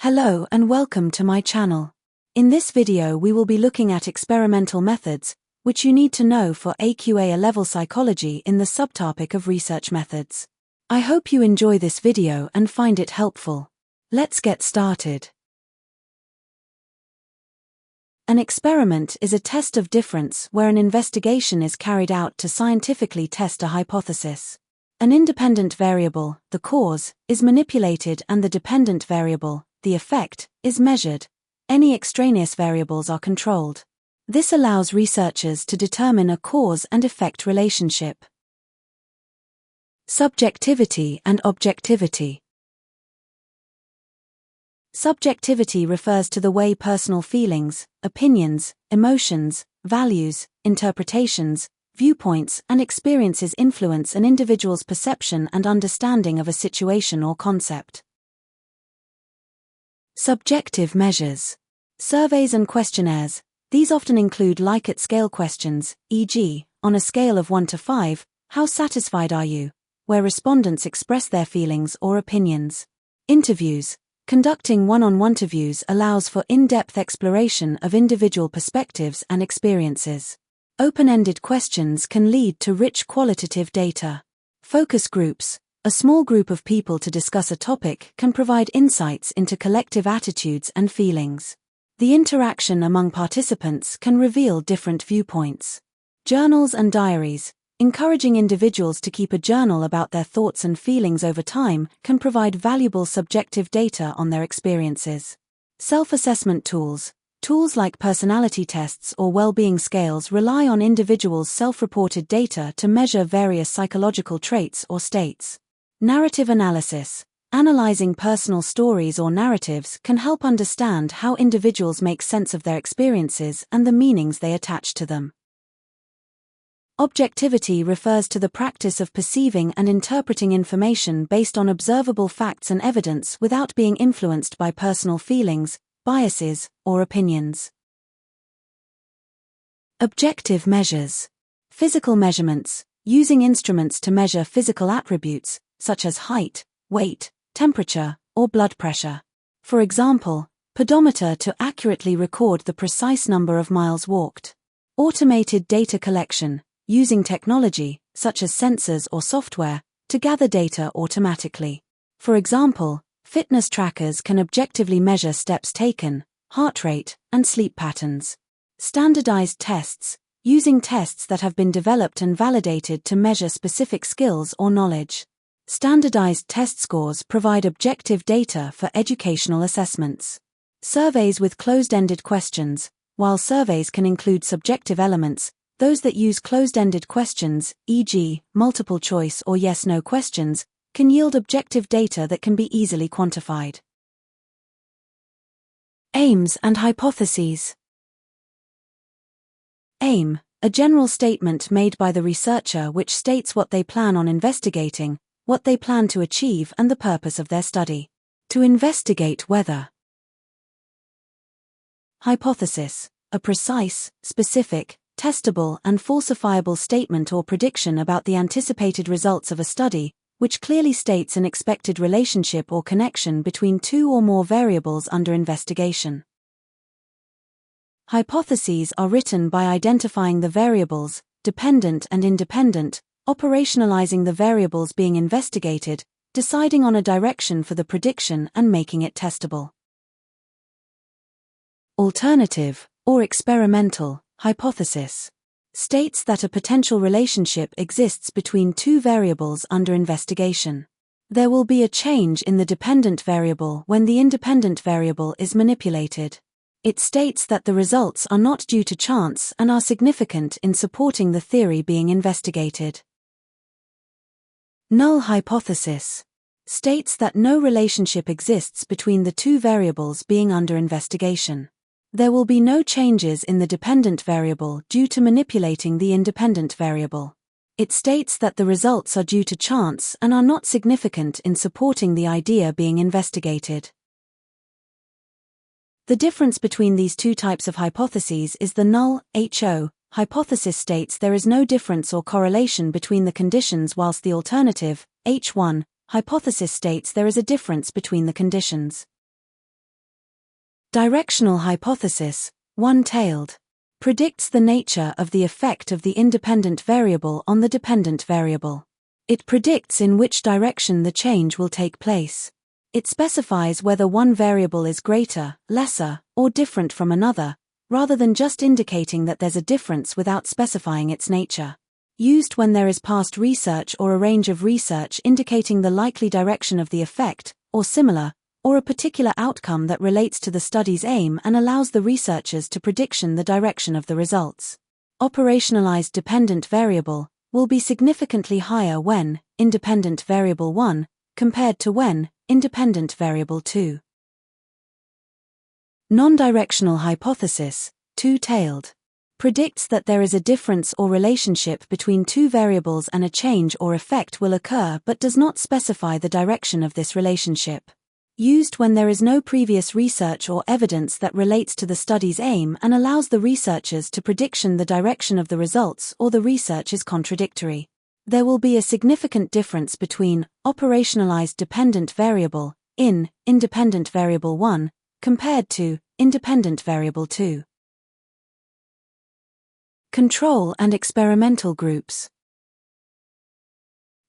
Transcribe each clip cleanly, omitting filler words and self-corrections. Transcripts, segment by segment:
Hello and welcome to my channel. In this video we will be looking at experimental methods, which you need to know for AQA A-level psychology in the subtopic of research methods. I hope you enjoy this video and find it helpful. Let's get started. An experiment is a test of difference where an investigation is carried out to scientifically test a hypothesis. An independent variable, the cause, is manipulated and the dependent variable, the effect, is measured. Any extraneous variables are controlled. This allows researchers to determine a cause and effect relationship. Subjectivity and objectivity. Subjectivity refers to the way personal feelings, opinions, emotions, values, interpretations, viewpoints, and experiences influence an individual's perception and understanding of a situation or concept. Subjective measures. Surveys and questionnaires. These often include Likert scale questions, e.g., on a scale of 1 to 5, how satisfied are you, where respondents express their feelings or opinions. Interviews. Conducting one-on-one interviews allows for in-depth exploration of individual perspectives and experiences. Open-ended questions can lead to rich qualitative data. Focus groups. A small group of people to discuss a topic can provide insights into collective attitudes and feelings. The interaction among participants can reveal different viewpoints. Journals and diaries. Encouraging individuals to keep a journal about their thoughts and feelings over time can provide valuable subjective data on their experiences. Self-assessment tools. Tools like personality tests or well-being scales rely on individuals' self-reported data to measure various psychological traits or states. Narrative analysis. Analyzing personal stories or narratives can help understand how individuals make sense of their experiences and the meanings they attach to them. Objectivity refers to the practice of perceiving and interpreting information based on observable facts and evidence without being influenced by personal feelings, biases, or opinions. Objective measures. Physical measurements. Using instruments to measure physical attributes, such as height, weight, temperature, or blood pressure. For example, pedometer to accurately record the precise number of miles walked. Automated data collection. Using technology, such as sensors or software, to gather data automatically. For example, fitness trackers can objectively measure steps taken, heart rate, and sleep patterns. Standardized tests. Using tests that have been developed and validated to measure specific skills or knowledge. Standardized test scores provide objective data for educational assessments. Surveys with closed-ended questions. While surveys can include subjective elements, those that use closed-ended questions, e.g., multiple choice or yes-no questions, can yield objective data that can be easily quantified. Aims and hypotheses. Aim, a general statement made by the researcher which states what they plan on investigating, what they plan to achieve and the purpose of their study. To investigate whether. Hypothesis, a precise, specific, testable and falsifiable statement or prediction about the anticipated results of a study, which clearly states an expected relationship or connection between two or more variables under investigation. Hypotheses are written by identifying the variables, dependent and independent, operationalizing the variables being investigated, deciding on a direction for the prediction and making it testable. Alternative, or experimental, hypothesis. States that a potential relationship exists between two variables under investigation. There will be a change in the dependent variable when the independent variable is manipulated. It states that the results are not due to chance and are significant in supporting the theory being investigated. Null hypothesis. States that no relationship exists between the two variables being under investigation. There will be no changes in the dependent variable due to manipulating the independent variable. It states that the results are due to chance and are not significant in supporting the idea being investigated. The difference between these two types of hypotheses is the null, HO, hypothesis states there is no difference or correlation between the conditions, whilst the alternative, H1, hypothesis states there is a difference between the conditions. Directional hypothesis, one-tailed. Predicts the nature of the effect of the independent variable on the dependent variable. It predicts in which direction the change will take place. It specifies whether one variable is greater, lesser, or different from another, rather than just indicating that there's a difference without specifying its nature. Used when there is past research or a range of research indicating the likely direction of the effect, or similar, or a particular outcome that relates to the study's aim and allows the researchers to prediction the direction of the results. Operationalized dependent variable will be significantly higher when independent variable 1 compared to when independent variable 2. Non-directional hypothesis, two-tailed. Predicts that there is a difference or relationship between two variables and a change or effect will occur but does not specify the direction of this relationship. Used when there is no previous research or evidence that relates to the study's aim and allows the researchers to prediction the direction of the results or the research is contradictory. There will be a significant difference between operationalized dependent variable in independent variable 1 compared to independent variable 2. Control and experimental groups.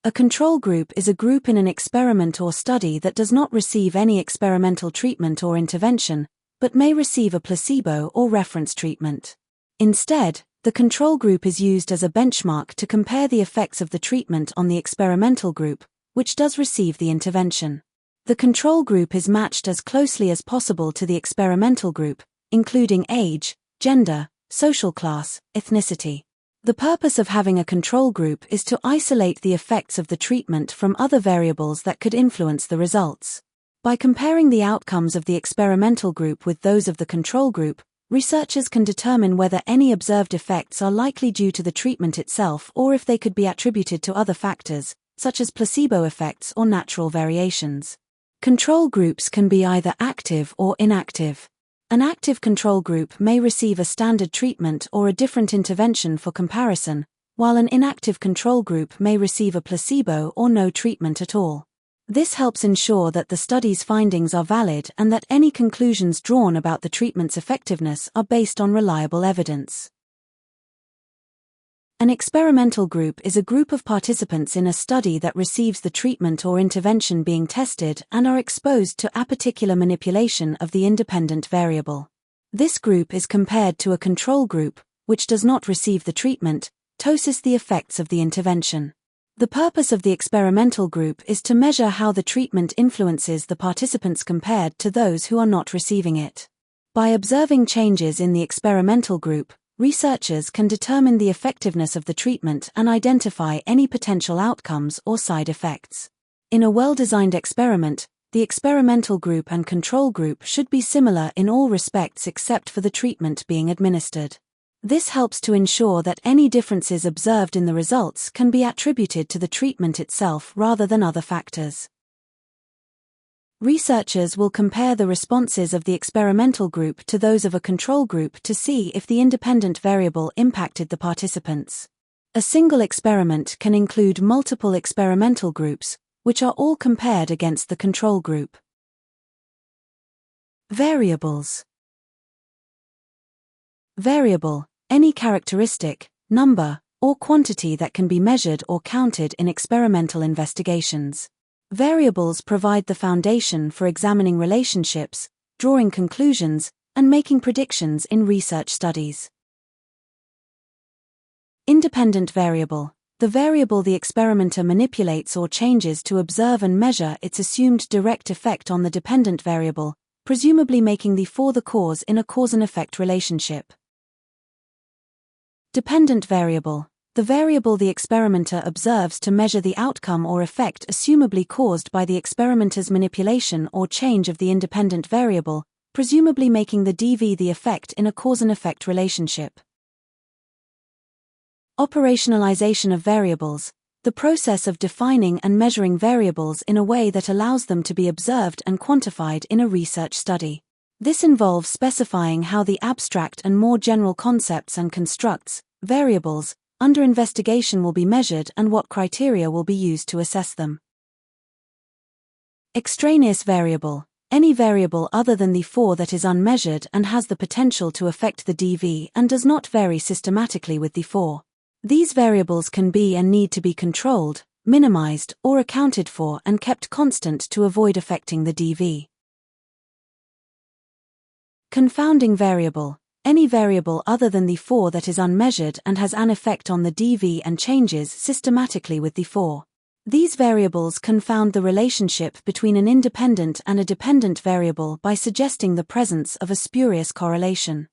A control group is a group in an experiment or study that does not receive any experimental treatment or intervention, but may receive a placebo or reference treatment. Instead, the control group is used as a benchmark to compare the effects of the treatment on the experimental group, which does receive the intervention. The control group is matched as closely as possible to the experimental group, including age, gender, social class, ethnicity. The purpose of having a control group is to isolate the effects of the treatment from other variables that could influence the results. By comparing the outcomes of the experimental group with those of the control group, researchers can determine whether any observed effects are likely due to the treatment itself or if they could be attributed to other factors, such as placebo effects or natural variations. Control groups can be either active or inactive. An active control group may receive a standard treatment or a different intervention for comparison, while an inactive control group may receive a placebo or no treatment at all. This helps ensure that the study's findings are valid and that any conclusions drawn about the treatment's effectiveness are based on reliable evidence. An experimental group is a group of participants in a study that receives the treatment or intervention being tested and are exposed to a particular manipulation of the independent variable. This group is compared to a control group, which does not receive the treatment, doses the effects of the intervention. The purpose of the experimental group is to measure how the treatment influences the participants compared to those who are not receiving it. By observing changes in the experimental group, researchers can determine the effectiveness of the treatment and identify any potential outcomes or side effects. In a well-designed experiment, the experimental group and control group should be similar in all respects except for the treatment being administered. This helps to ensure that any differences observed in the results can be attributed to the treatment itself rather than other factors. Researchers will compare the responses of the experimental group to those of a control group to see if the independent variable impacted the participants. A single experiment can include multiple experimental groups, which are all compared against the control group. Variables. Variable, any characteristic, number, or quantity that can be measured or counted in experimental investigations. Variables provide the foundation for examining relationships, drawing conclusions, and making predictions in research studies. Independent variable, the variable the experimenter manipulates or changes to observe and measure its assumed direct effect on the dependent variable, presumably making the for the cause in a cause and effect relationship. Dependent variable, the variable the experimenter observes to measure the outcome or effect assumably caused by the experimenter's manipulation or change of the independent variable, presumably making the DV the effect in a cause and effect relationship. Operationalization of variables, the process of defining and measuring variables in a way that allows them to be observed and quantified in a research study. This involves specifying how the abstract and more general concepts and constructs, variables, under investigation will be measured and what criteria will be used to assess them. Extraneous variable, Any variable other than the 4 that is unmeasured and has the potential to affect the DV and does not vary systematically with the 4. These variables can be and need to be controlled, minimized, or accounted for and kept constant to avoid affecting the DV. Confounding variable. Any variable other than the 4 that is unmeasured and has an effect on the DV and changes systematically with the 4. These variables confound the relationship between an independent and a dependent variable by suggesting the presence of a spurious correlation.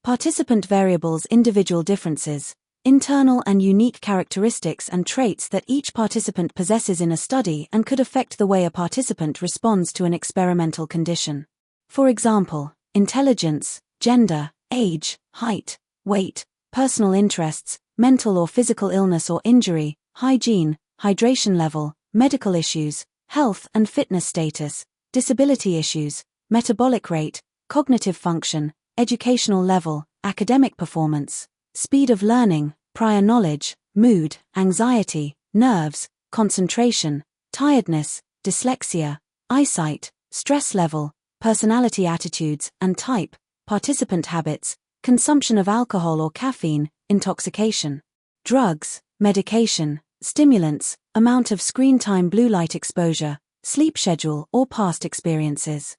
Participant variables. Individual differences, internal and unique characteristics and traits that each participant possesses in a study and could affect the way a participant responds to an experimental condition. For example, intelligence, gender, age, height, weight, personal interests, mental or physical illness or injury, hygiene, hydration level, medical issues, health and fitness status, disability issues, metabolic rate, cognitive function, educational level, academic performance, speed of learning, prior knowledge, mood, anxiety, nerves, concentration, tiredness, dyslexia, eyesight, stress level, personality attitudes and type, participant habits, consumption of alcohol or caffeine, intoxication, drugs, medication, stimulants, amount of screen time, blue light exposure, sleep schedule or past experiences.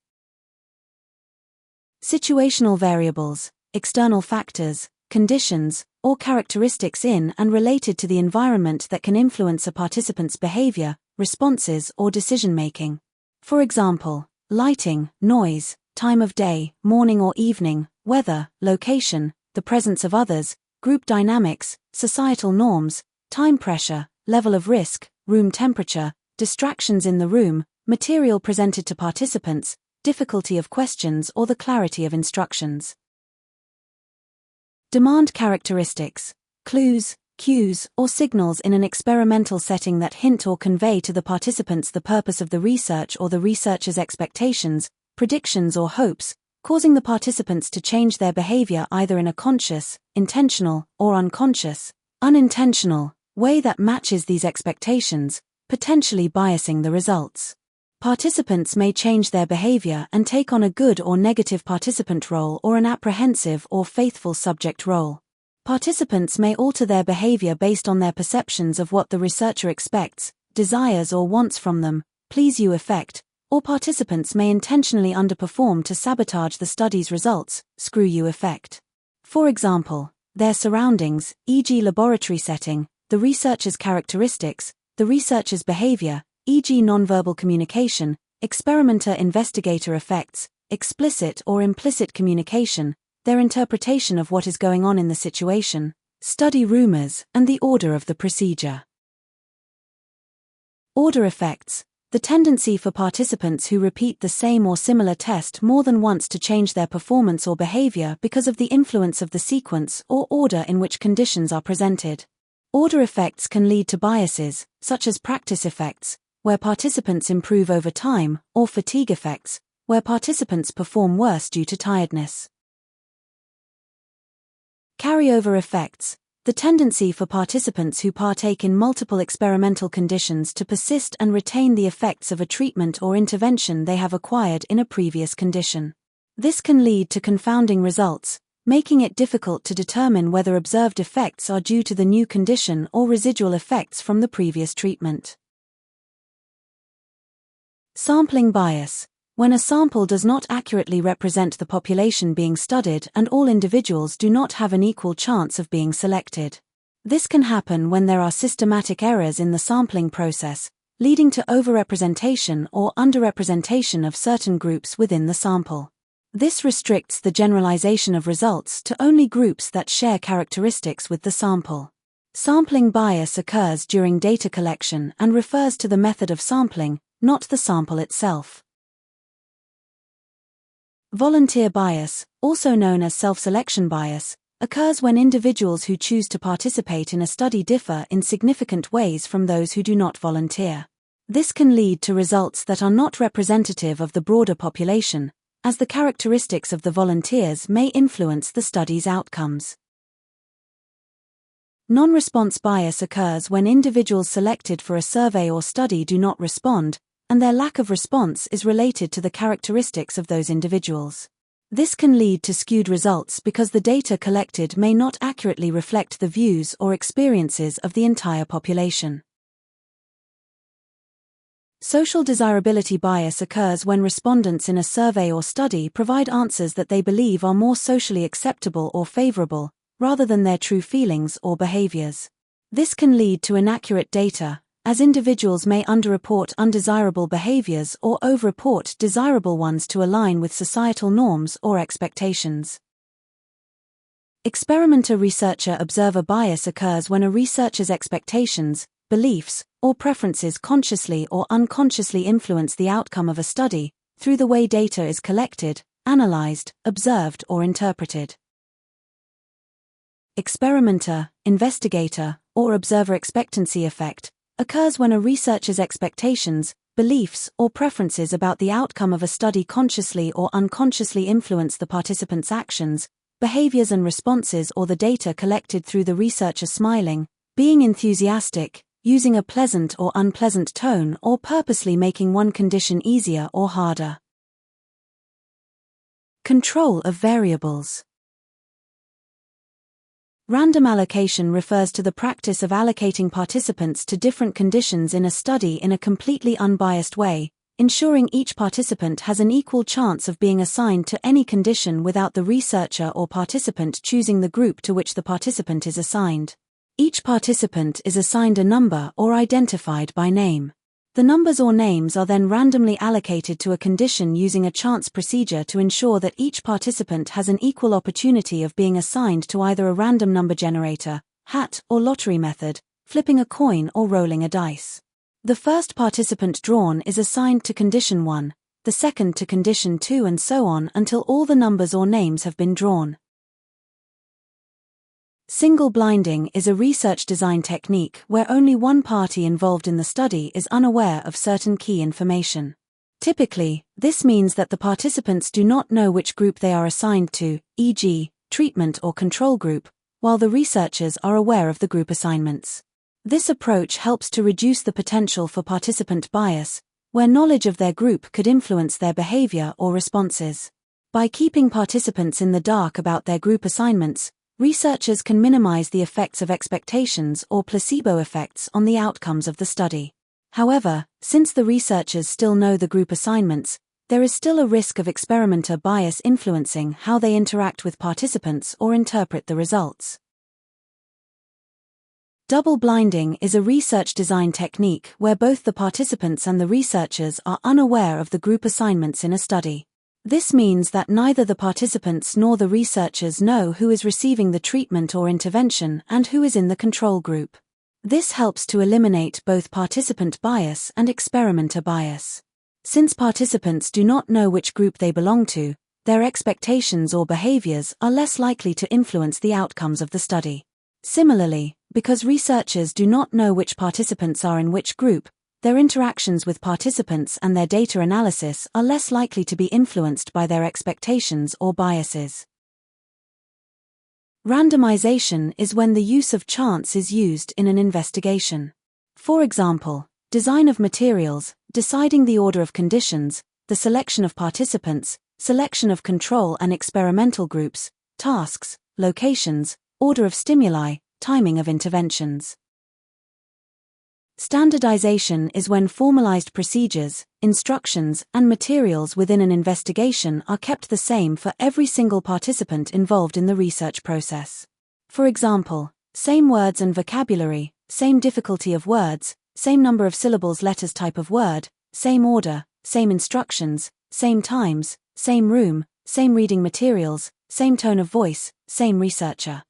Situational variables, external factors, conditions, or characteristics in and related to the environment that can influence a participant's behavior, responses or decision-making. For example, lighting, noise, time of day, morning or evening, weather, location, the presence of others, group dynamics, societal norms, time pressure, level of risk, room temperature, distractions in the room, material presented to participants, difficulty of questions or the clarity of instructions. Demand characteristics, clues, cues, or signals in an experimental setting that hint or convey to the participants the purpose of the research or the researcher's expectations, predictions or hopes, causing the participants to change their behavior either in a conscious, intentional, or unintentional way that matches these expectations, potentially biasing the results. Participants may change their behavior and take on a good or negative participant role or an apprehensive or faithful subject role. Participants may alter their behavior based on their perceptions of what the researcher expects, desires or wants from them, please you effect, or participants may intentionally underperform to sabotage the study's results, screw you effect. For example, their surroundings, e.g. laboratory setting, the researcher's characteristics, the researcher's behavior, e.g. nonverbal communication, experimenter-investigator effects, explicit or implicit communication, their interpretation of what is going on in the situation, study rumors, and the order of the procedure. Order effects. The tendency for participants who repeat the same or similar test more than once to change their performance or behavior because of the influence of the sequence or order in which conditions are presented. Order effects can lead to biases, such as practice effects, where participants improve over time, or fatigue effects, where participants perform worse due to tiredness. Carryover effects. The tendency for participants who partake in multiple experimental conditions to persist and retain the effects of a treatment or intervention they have acquired in a previous condition. This can lead to confounding results, making it difficult to determine whether observed effects are due to the new condition or residual effects from the previous treatment. Sampling bias. When a sample does not accurately represent the population being studied and all individuals do not have an equal chance of being selected. This can happen when there are systematic errors in the sampling process, leading to overrepresentation or underrepresentation of certain groups within the sample. This restricts the generalization of results to only groups that share characteristics with the sample. Sampling bias occurs during data collection and refers to the method of sampling, not the sample itself. Volunteer bias, also known as self-selection bias, occurs when individuals who choose to participate in a study differ in significant ways from those who do not volunteer. This can lead to results that are not representative of the broader population, as the characteristics of the volunteers may influence the study's outcomes. Non-response bias occurs when individuals selected for a survey or study do not respond, and their lack of response is related to the characteristics of those individuals. This can lead to skewed results because the data collected may not accurately reflect the views or experiences of the entire population. Social desirability bias occurs when respondents in a survey or study provide answers that they believe are more socially acceptable or favorable, rather than their true feelings or behaviors. This can lead to inaccurate data, as individuals may underreport undesirable behaviors or overreport desirable ones to align with societal norms or expectations. Experimenter-researcher observer bias occurs when a researcher's expectations, beliefs, or preferences consciously or unconsciously influence the outcome of a study, through the way data is collected, analyzed, observed, or interpreted. Experimenter, investigator, or observer expectancy effect occurs when a researcher's expectations, beliefs, or preferences about the outcome of a study consciously or unconsciously influence the participants' actions, behaviors and responses, or the data collected through the researcher smiling, being enthusiastic, using a pleasant or unpleasant tone, or purposely making one condition easier or harder. Control of variables. Random allocation refers to the practice of allocating participants to different conditions in a study in a completely unbiased way, ensuring each participant has an equal chance of being assigned to any condition without the researcher or participant choosing the group to which the participant is assigned. Each participant is assigned a number or identified by name. The numbers or names are then randomly allocated to a condition using a chance procedure to ensure that each participant has an equal opportunity of being assigned to either a random number generator, hat, or lottery method, flipping a coin or rolling a dice. The first participant drawn is assigned to condition 1, the second to condition 2, and so on until all the numbers or names have been drawn. Single blinding is a research design technique where only one party involved in the study is unaware of certain key information. Typically, this means that the participants do not know which group they are assigned to, e.g., treatment or control group, while the researchers are aware of the group assignments. This approach helps to reduce the potential for participant bias, where knowledge of their group could influence their behavior or responses. By keeping participants in the dark about their group assignments, researchers can minimize the effects of expectations or placebo effects on the outcomes of the study. However, since the researchers still know the group assignments, there is still a risk of experimenter bias influencing how they interact with participants or interpret the results. Double blinding is a research design technique where both the participants and the researchers are unaware of the group assignments in a study. This means that neither the participants nor the researchers know who is receiving the treatment or intervention and who is in the control group. This helps to eliminate both participant bias and experimenter bias. Since participants do not know which group they belong to, their expectations or behaviors are less likely to influence the outcomes of the study. Similarly, because researchers do not know which participants are in which group, their interactions with participants and their data analysis are less likely to be influenced by their expectations or biases. Randomization is when the use of chance is used in an investigation. For example, design of materials, deciding the order of conditions, the selection of participants, selection of control and experimental groups, tasks, locations, order of stimuli, timing of interventions. Standardization is when formalized procedures, instructions, and materials within an investigation are kept the same for every single participant involved in the research process. For example, same words and vocabulary, same difficulty of words, same number of syllables, letters, type of word, same order, same instructions, same times, same room, same reading materials, same tone of voice, same researcher.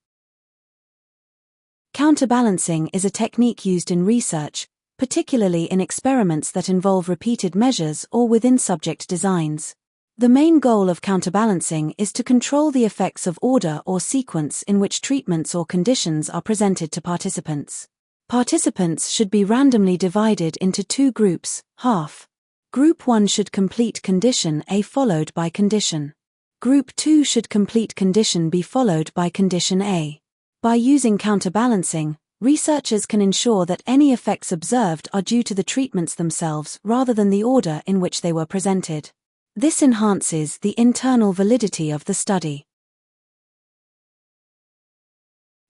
Counterbalancing is a technique used in research, particularly in experiments that involve repeated measures or within subject designs. The main goal of counterbalancing is to control the effects of order or sequence in which treatments or conditions are presented to participants. Participants should be randomly divided into two groups, half. Group 1 should complete condition A followed by condition. Group 2 should complete condition B followed by condition A. By using counterbalancing, researchers can ensure that any effects observed are due to the treatments themselves rather than the order in which they were presented. This enhances the internal validity of the study.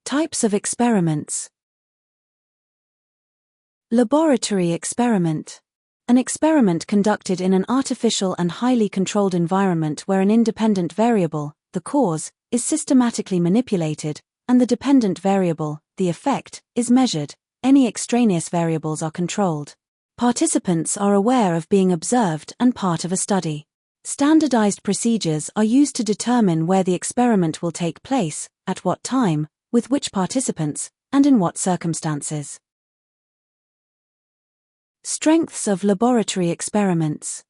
Types of experiments. Laboratory experiment. An experiment conducted in an artificial and highly controlled environment where an independent variable, the cause, is systematically manipulated, and the dependent variable, the effect, is measured. Any extraneous variables are controlled. Participants are aware of being observed and part of a study. Standardized procedures are used to determine where the experiment will take place, at what time, with which participants, and in what circumstances. Strengths of laboratory experiments.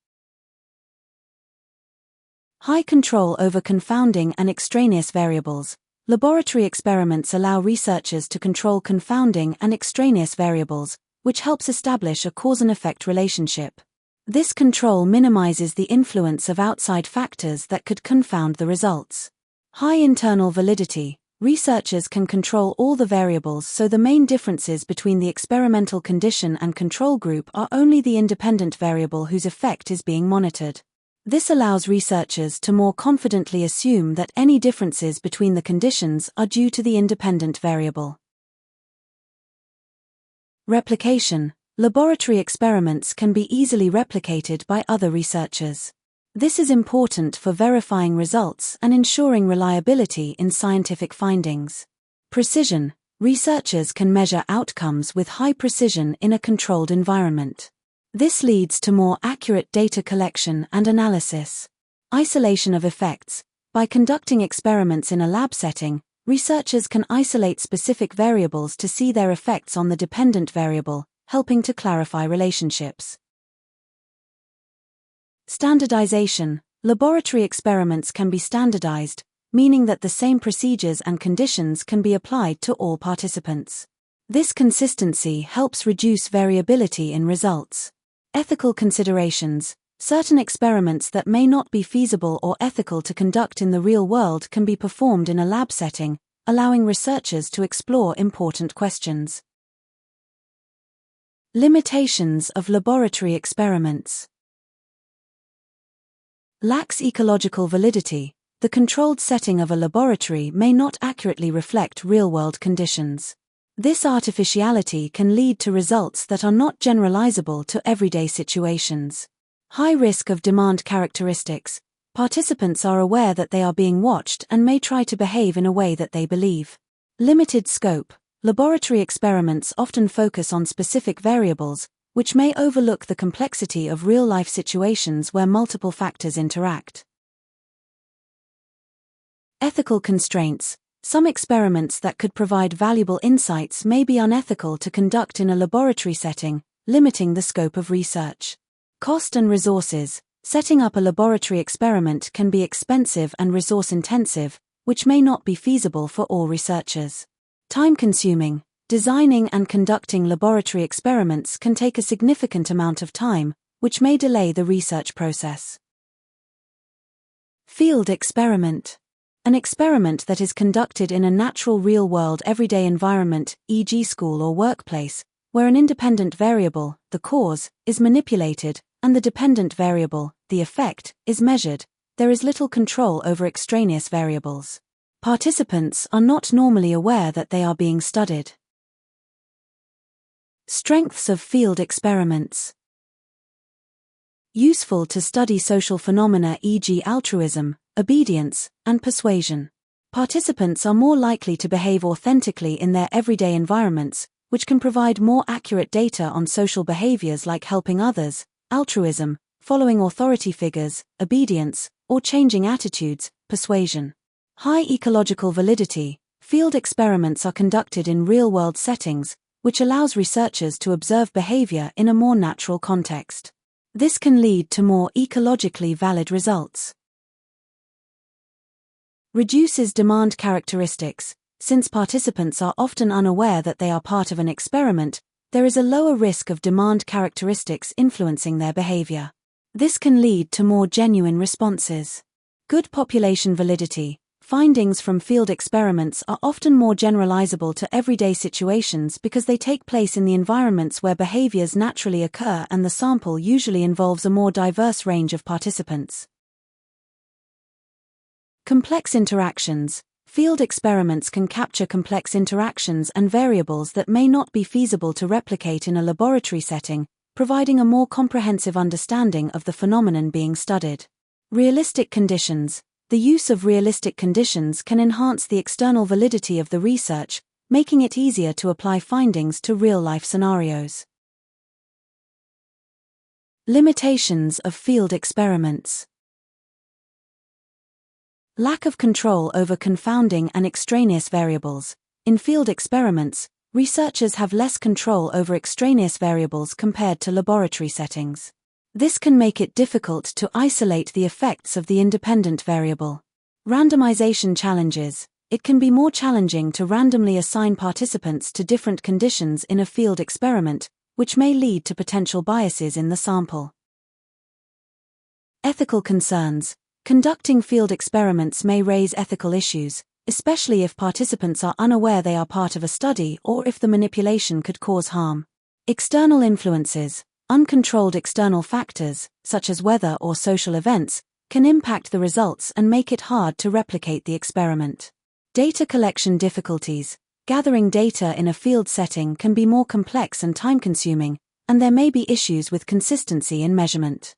High control over confounding and extraneous variables. Laboratory experiments allow researchers to control confounding and extraneous variables, which helps establish a cause and effect relationship. This control minimizes the influence of outside factors that could confound the results. High internal validity. Researchers can control all the variables, so the main differences between the experimental condition and control group are only the independent variable whose effect is being monitored. This allows researchers to more confidently assume that any differences between the conditions are due to the independent variable. Replication. Laboratory experiments can be easily replicated by other researchers. This is important for verifying results and ensuring reliability in scientific findings. Precision. Researchers can measure outcomes with high precision in a controlled environment. This leads to more accurate data collection and analysis. Isolation of effects. By conducting experiments in a lab setting, researchers can isolate specific variables to see their effects on the dependent variable, helping to clarify relationships. Standardization. Laboratory experiments can be standardized, meaning that the same procedures and conditions can be applied to all participants. This consistency helps reduce variability in results. Ethical considerations. Certain experiments that may not be feasible or ethical to conduct in the real world can be performed in a lab setting, allowing researchers to explore important questions. Limitations of laboratory experiments. Lacks ecological validity. The controlled setting of a laboratory may not accurately reflect real-world conditions. This artificiality can lead to results that are not generalizable to everyday situations. High risk of demand characteristics. Participants are aware that they are being watched and may try to behave in a way that they believe. Limited scope. Laboratory experiments often focus on specific variables, which may overlook the complexity of real-life situations where multiple factors interact. Ethical constraints. Some experiments that could provide valuable insights may be unethical to conduct in a laboratory setting, limiting the scope of research. Cost and resources. Setting up a laboratory experiment can be expensive and resource-intensive, which may not be feasible for all researchers. Time-consuming. Designing and conducting laboratory experiments can take a significant amount of time, which may delay the research process. Field experiment. An experiment that is conducted in a natural real-world everyday environment, e.g. school or workplace, where an independent variable, the cause, is manipulated, and the dependent variable, the effect, is measured. There is little control over extraneous variables. Participants are not normally aware that they are being studied. Strengths of field experiments. Useful to study social phenomena, e.g. altruism, obedience, and persuasion. Participants are more likely to behave authentically in their everyday environments, which can provide more accurate data on social behaviors like helping others, altruism, following authority figures, obedience, or changing attitudes, persuasion. High ecological validity. Field experiments are conducted in real-world settings, which allows researchers to observe behavior in a more natural context. This can lead to more ecologically valid results. Reduces demand characteristics. Since participants are often unaware that they are part of an experiment, there is a lower risk of demand characteristics influencing their behavior. This can lead to more genuine responses. Good population validity. Findings from field experiments are often more generalizable to everyday situations because they take place in the environments where behaviors naturally occur and the sample usually involves a more diverse range of participants. Complex interactions. Field experiments can capture complex interactions and variables that may not be feasible to replicate in a laboratory setting, providing a more comprehensive understanding of the phenomenon being studied. Realistic conditions. The use of realistic conditions can enhance the external validity of the research, making it easier to apply findings to real-life scenarios. Limitations of field experiments. Lack of control over confounding and extraneous variables. In field experiments, researchers have less control over extraneous variables compared to laboratory settings. This can make it difficult to isolate the effects of the independent variable. Randomization challenges. It can be more challenging to randomly assign participants to different conditions in a field experiment, which may lead to potential biases in the sample. Ethical concerns. Conducting field experiments may raise ethical issues, especially if participants are unaware they are part of a study or if the manipulation could cause harm. External influences. Uncontrolled external factors, such as weather or social events, can impact the results and make it hard to replicate the experiment. Data collection difficulties. Gathering data in a field setting can be more complex and time-consuming, and there may be issues with consistency in measurement.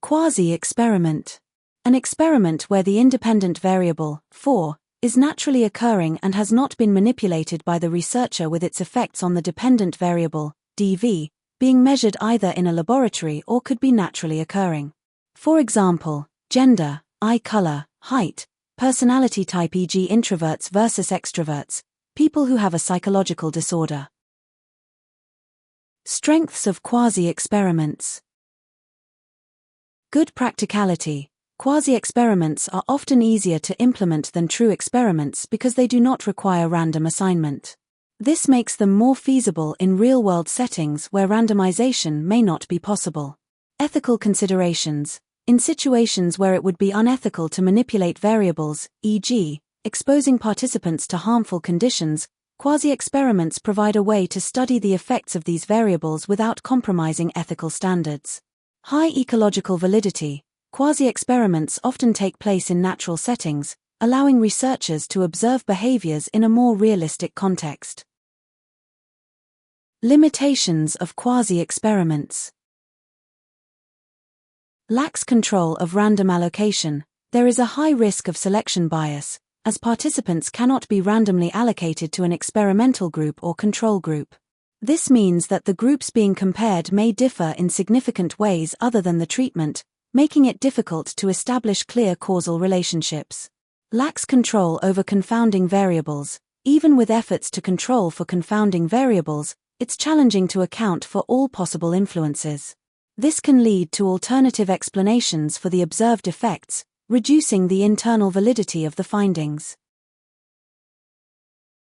Quasi-experiment. An experiment where the independent variable, 4, is naturally occurring and has not been manipulated by the researcher with its effects on the dependent variable, dV, being measured either in a laboratory or could be naturally occurring. For example, gender, eye color, height, personality type, e.g. introverts versus extroverts, people who have a psychological disorder. Strengths of quasi-experiments. Good practicality. Quasi-experiments are often easier to implement than true experiments because they do not require random assignment. This makes them more feasible in real-world settings where randomization may not be possible. Ethical considerations. In situations where it would be unethical to manipulate variables, e.g., exposing participants to harmful conditions, quasi-experiments provide a way to study the effects of these variables without compromising ethical standards. High ecological validity. Quasi-experiments often take place in natural settings, allowing researchers to observe behaviors in a more realistic context. Limitations of quasi-experiments. Lacks control of random allocation. There is a high risk of selection bias, as participants cannot be randomly allocated to an experimental group or control group. This means that the groups being compared may differ in significant ways other than the treatment, making it difficult to establish clear causal relationships. Lacks control over confounding variables. Even with efforts to control for confounding variables, it's challenging to account for all possible influences. This can lead to alternative explanations for the observed effects, reducing the internal validity of the findings.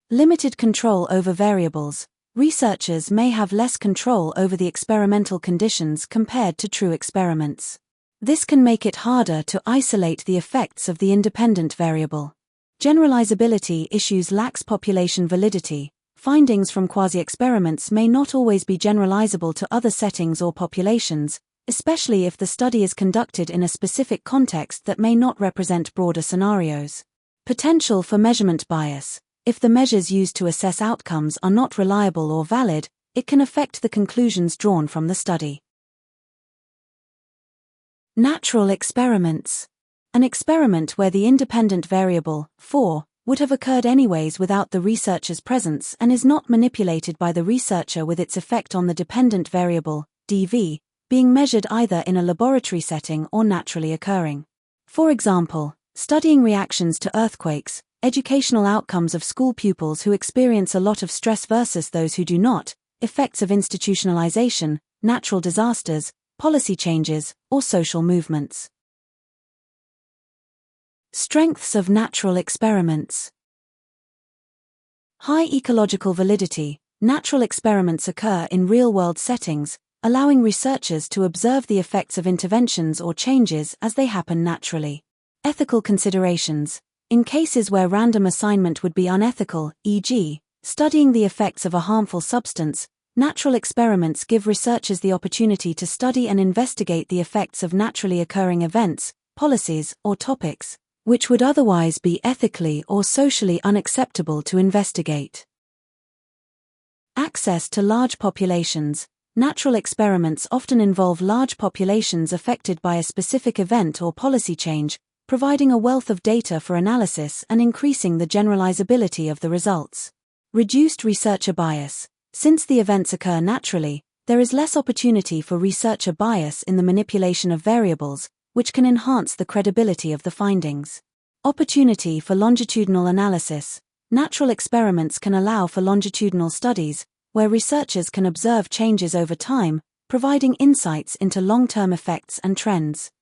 Limited control over variables. Researchers may have less control over the experimental conditions compared to true experiments. This can make it harder to isolate the effects of the independent variable. Generalizability issues. Lacks population validity. Findings from quasi-experiments may not always be generalizable to other settings or populations, especially if the study is conducted in a specific context that may not represent broader scenarios. Potential for measurement bias. If the measures used to assess outcomes are not reliable or valid, it can affect the conclusions drawn from the study. Natural experiments. An experiment where the independent variable, 4, would have occurred anyways without the researcher's presence and is not manipulated by the researcher with its effect on the dependent variable, dV, being measured either in a laboratory setting or naturally occurring. For example, studying reactions to earthquakes, educational outcomes of school pupils who experience a lot of stress versus those who do not, effects of institutionalization, natural disasters, policy changes, or social movements. Strengths of natural experiments. High ecological validity. Natural experiments occur in real-world settings, allowing researchers to observe the effects of interventions or changes as they happen naturally. Ethical considerations. In cases where random assignment would be unethical, e.g., studying the effects of a harmful substance, natural experiments give researchers the opportunity to study and investigate the effects of naturally occurring events, policies, or topics, which would otherwise be ethically or socially unacceptable to investigate. Access to large populations. Natural experiments often involve large populations affected by a specific event or policy change, providing a wealth of data for analysis and increasing the generalizability of the results. Reduced researcher bias. Since the events occur naturally, there is less opportunity for researcher bias in the manipulation of variables, which can enhance the credibility of the findings. Opportunity for longitudinal analysis. Natural experiments can allow for longitudinal studies, where researchers can observe changes over time, providing insights into long-term effects and trends.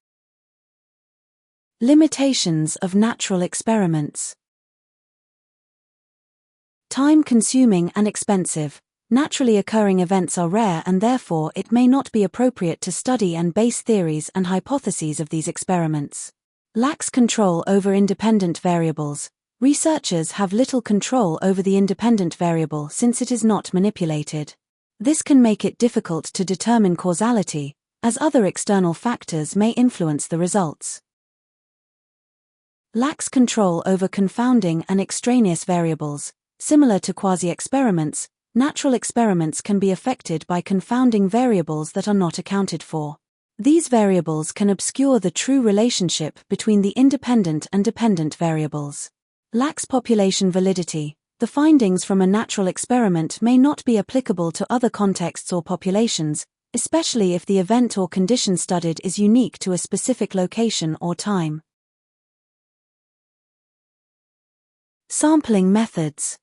Limitations of natural experiments. Time-consuming and expensive. Naturally occurring events are rare and therefore it may not be appropriate to study and base theories and hypotheses of these experiments. Lacks control over independent variables. Researchers have little control over the independent variable since it is not manipulated. This can make it difficult to determine causality, as other external factors may influence the results. Lacks control over confounding and extraneous variables. Similar to quasi-experiments, natural experiments can be affected by confounding variables that are not accounted for. These variables can obscure the true relationship between the independent and dependent variables. Lacks population validity. The findings from a natural experiment may not be applicable to other contexts or populations, especially if the event or condition studied is unique to a specific location or time. Sampling methods.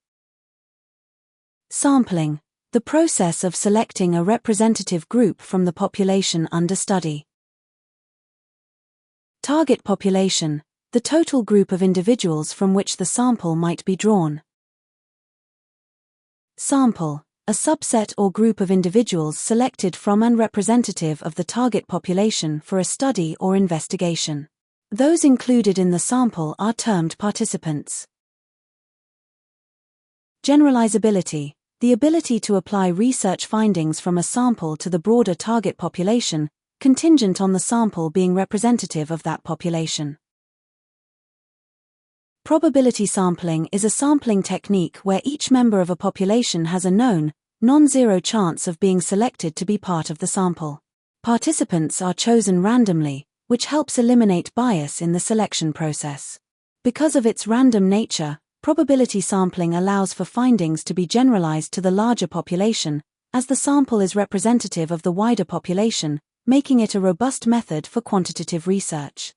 Sampling. The process of selecting a representative group from the population under study. Target population. The total group of individuals from which the sample might be drawn. Sample. A subset or group of individuals selected from and representative of the target population for a study or investigation. Those included in the sample are termed participants. Generalizability. The ability to apply research findings from a sample to the broader target population, contingent on the sample being representative of that population. Probability sampling is a sampling technique where each member of a population has a known, non-zero chance of being selected to be part of the sample. Participants are chosen randomly, which helps eliminate bias in the selection process. Because of its random nature, probability sampling allows for findings to be generalized to the larger population, as the sample is representative of the wider population, making it a robust method for quantitative research.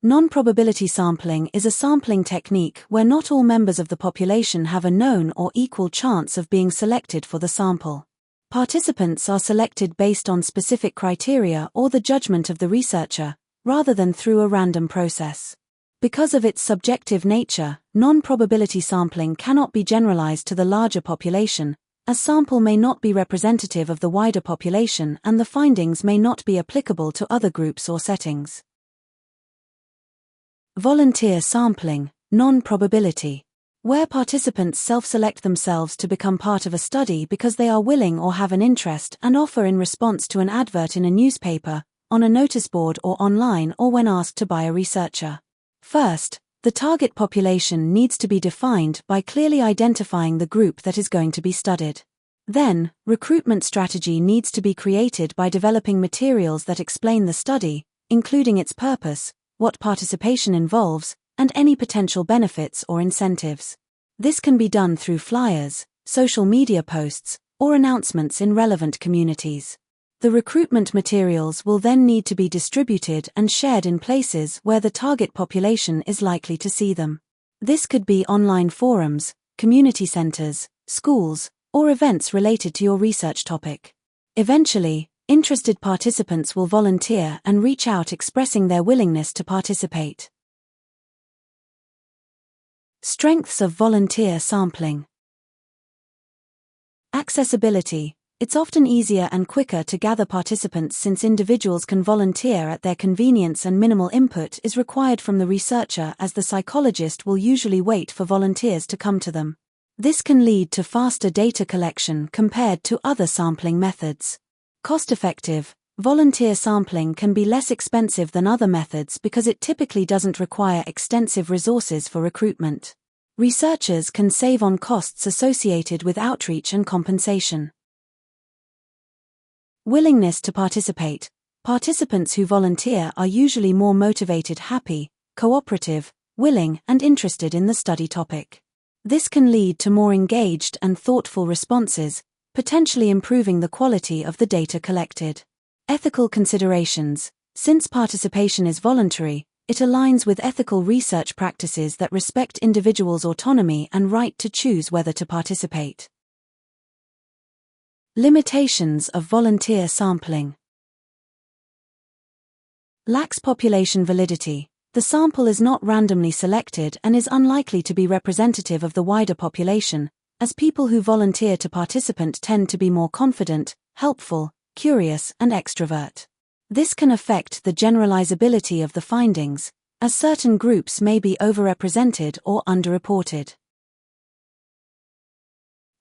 Non-probability sampling is a sampling technique where not all members of the population have a known or equal chance of being selected for the sample. Participants are selected based on specific criteria or the judgment of the researcher, rather than through a random process. Because of its subjective nature, non-probability sampling cannot be generalized to the larger population, as sample may not be representative of the wider population and the findings may not be applicable to other groups or settings. Volunteer sampling, non-probability. Where participants self-select themselves to become part of a study because they are willing or have an interest and offer in response to an advert in a newspaper, on a notice board or online or when asked to by a researcher. First, the target population needs to be defined by clearly identifying the group that is going to be studied. Then, recruitment strategy needs to be created by developing materials that explain the study, including its purpose, what participation involves, and any potential benefits or incentives. This can be done through flyers, social media posts, or announcements in relevant communities. The recruitment materials will then need to be distributed and shared in places where the target population is likely to see them. This could be online forums, community centers, schools, or events related to your research topic. Eventually, interested participants will volunteer and reach out expressing their willingness to participate. Strengths of volunteer sampling. Accessibility. It's often easier and quicker to gather participants since individuals can volunteer at their convenience and minimal input is required from the researcher, as the psychologist will usually wait for volunteers to come to them. This can lead to faster data collection compared to other sampling methods. Cost-effective, volunteer sampling can be less expensive than other methods because it typically doesn't require extensive resources for recruitment. Researchers can save on costs associated with outreach and compensation. Willingness to participate. Participants who volunteer are usually more motivated, happy, cooperative, willing, and interested in the study topic. This can lead to more engaged and thoughtful responses, potentially improving the quality of the data collected. Ethical considerations. Since participation is voluntary, it aligns with ethical research practices that respect individuals' autonomy and right to choose whether to participate. Limitations of volunteer sampling. Lacks population validity. The sample is not randomly selected and is unlikely to be representative of the wider population, as people who volunteer to participate tend to be more confident, helpful, curious, and extrovert. This can affect the generalizability of the findings, as certain groups may be overrepresented or underreported.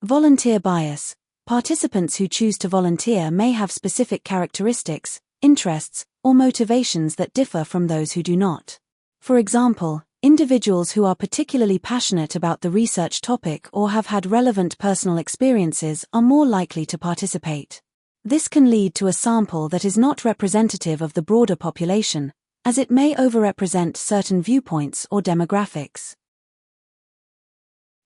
Volunteer bias. Participants who choose to volunteer may have specific characteristics, interests, or motivations that differ from those who do not. For example, individuals who are particularly passionate about the research topic or have had relevant personal experiences are more likely to participate. This can lead to a sample that is not representative of the broader population, as it may overrepresent certain viewpoints or demographics.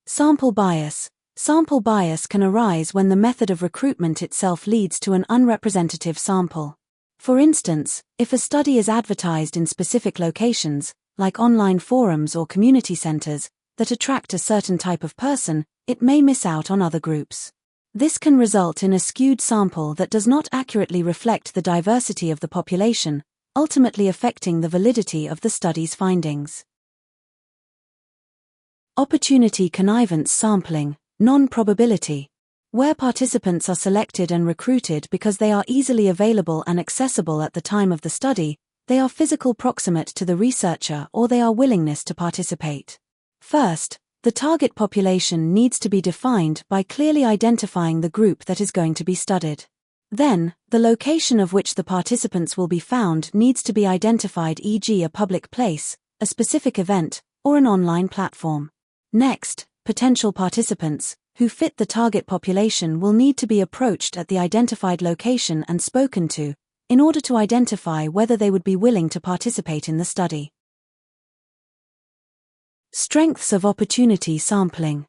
Sample bias. Sample bias can arise when the method of recruitment itself leads to an unrepresentative sample. For instance, if a study is advertised in specific locations, like online forums or community centers, that attract a certain type of person, it may miss out on other groups. This can result in a skewed sample that does not accurately reflect the diversity of the population, ultimately affecting the validity of the study's findings. Opportunity connivance sampling. Non-probability. Where participants are selected and recruited because they are easily available and accessible at the time of the study, they are physical proximate to the researcher, or they are willingness to participate. First, the target population needs to be defined by clearly identifying the group that is going to be studied. Then, the location of which the participants will be found needs to be identified, e.g., a public place, a specific event, or an online platform. Next, potential participants, who fit the target population, will need to be approached at the identified location and spoken to, in order to identify whether they would be willing to participate in the study. Strengths of opportunity sampling.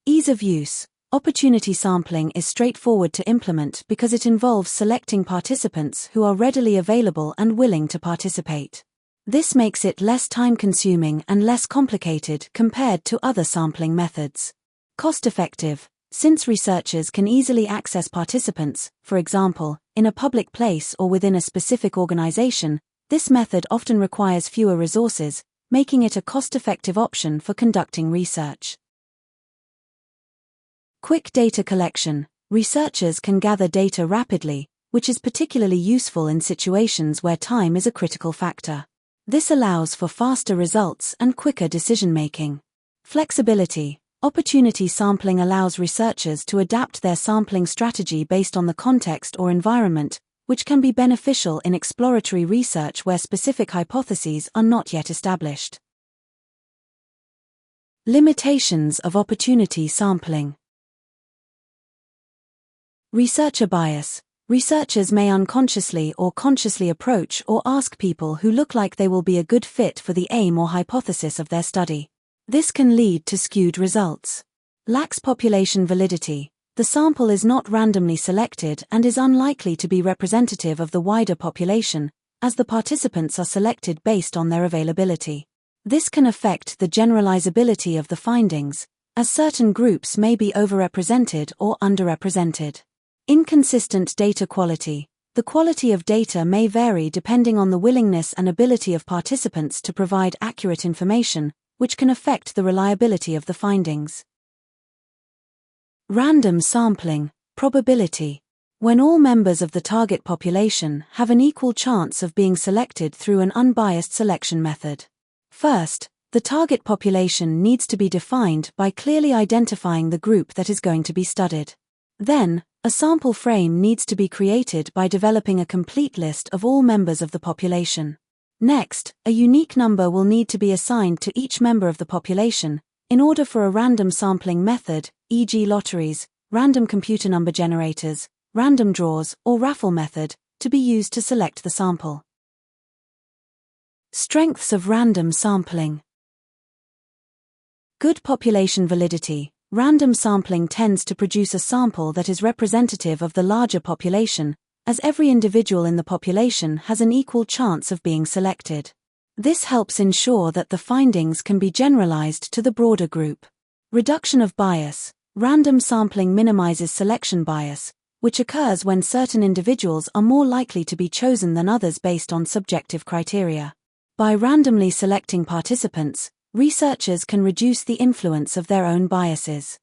Ease of use. Opportunity sampling is straightforward to implement because it involves selecting participants who are readily available and willing to participate. This makes it less time-consuming and less complicated compared to other sampling methods. Cost-effective. Since researchers can easily access participants, for example, in a public place or within a specific organization, this method often requires fewer resources, making it a cost-effective option for conducting research. Quick data collection. Researchers can gather data rapidly, which is particularly useful in situations where time is a critical factor. This allows for faster results and quicker decision-making. Flexibility. Opportunity sampling allows researchers to adapt their sampling strategy based on the context or environment, which can be beneficial in exploratory research where specific hypotheses are not yet established. Limitations of opportunity sampling. Researcher bias. Researchers may unconsciously or consciously approach or ask people who look like they will be a good fit for the aim or hypothesis of their study. This can lead to skewed results. Lacks population validity. The sample is not randomly selected and is unlikely to be representative of the wider population, as the participants are selected based on their availability. This can affect the generalizability of the findings, as certain groups may be overrepresented or underrepresented. Inconsistent data quality. The quality of data may vary depending on the willingness and ability of participants to provide accurate information, which can affect the reliability of the findings. Random sampling, probability. When all members of the target population have an equal chance of being selected through an unbiased selection method. First, the target population needs to be defined by clearly identifying the group that is going to be studied. Then, a sample frame needs to be created by developing a complete list of all members of the population. Next, a unique number will need to be assigned to each member of the population in order for a random sampling method, e.g. lotteries, random computer number generators, random draws, or raffle method, to be used to select the sample. Strengths of random sampling. Good population validity. Random sampling tends to produce a sample that is representative of the larger population, as every individual in the population has an equal chance of being selected. This helps ensure that the findings can be generalized to the broader group. Reduction of bias. Random sampling minimizes selection bias, which occurs when certain individuals are more likely to be chosen than others based on subjective criteria. By randomly selecting participants, researchers can reduce the influence of their own biases.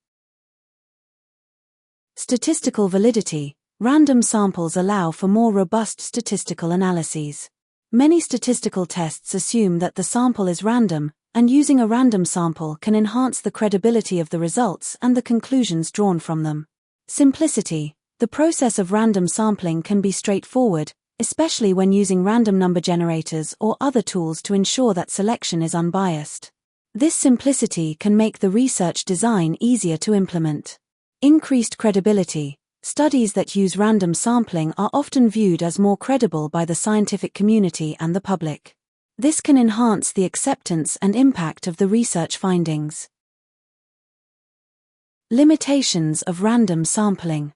Statistical validity. Random samples allow for more robust statistical analyses. Many statistical tests assume that the sample is random, and using a random sample can enhance the credibility of the results and the conclusions drawn from them. Simplicity. The process of random sampling can be straightforward, especially when using random number generators or other tools to ensure that selection is unbiased. This simplicity can make the research design easier to implement. Increased credibility. Studies that use random sampling are often viewed as more credible by the scientific community and the public. This can enhance the acceptance and impact of the research findings. Limitations of random sampling.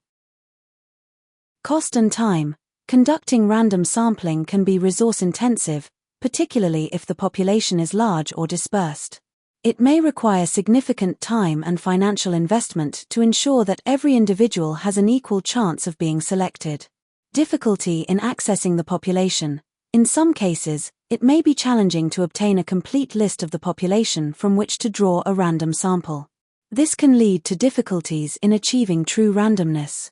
Cost and time. Conducting random sampling can be resource-intensive, particularly if the population is large or dispersed. It may require significant time and financial investment to ensure that every individual has an equal chance of being selected. Difficulty in accessing the population. In some cases, it may be challenging to obtain a complete list of the population from which to draw a random sample. This can lead to difficulties in achieving true randomness.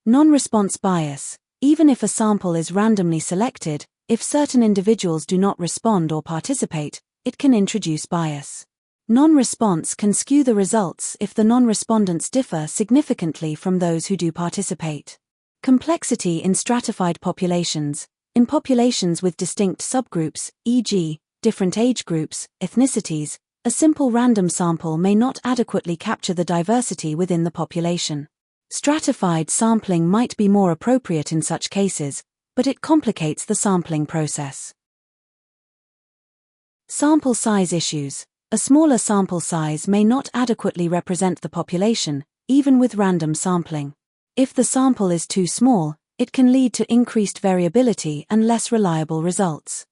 Non-response bias. Even if a sample is randomly selected, if certain individuals do not respond or participate, it can introduce bias. Non-response can skew the results if the non-respondents differ significantly from those who do participate. Complexity in stratified populations. In populations with distinct subgroups, e.g., different age groups, ethnicities, a simple random sample may not adequately capture the diversity within the population. Stratified sampling might be more appropriate in such cases, but it complicates the sampling process. Sample size issues. A smaller sample size may not adequately represent the population, even with random sampling. If the sample is too small, it can lead to increased variability and less reliable results.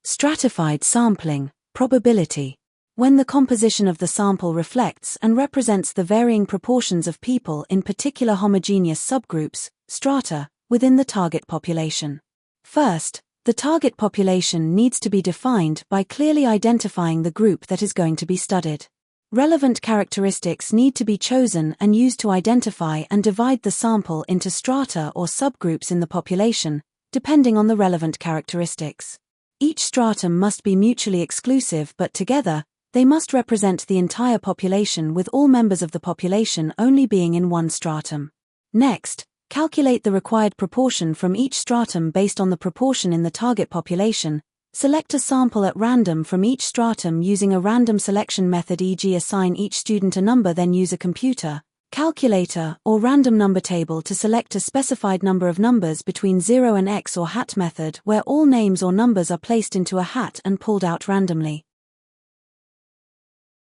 Stratified sampling, probability. When the composition of the sample reflects and represents the varying proportions of people in particular homogeneous subgroups, strata, within the target population. First, the target population needs to be defined by clearly identifying the group that is going to be studied. Relevant characteristics need to be chosen and used to identify and divide the sample into strata or subgroups in the population, depending on the relevant characteristics. Each stratum must be mutually exclusive, but together, they must represent the entire population, with all members of the population only being in one stratum. Next, calculate the required proportion from each stratum based on the proportion in the target population. Select a sample at random from each stratum using a random selection method, e.g. assign each student a number, then use a computer, calculator, or random number table to select a specified number of numbers between 0 and X, or hat method, where all names or numbers are placed into a hat and pulled out randomly.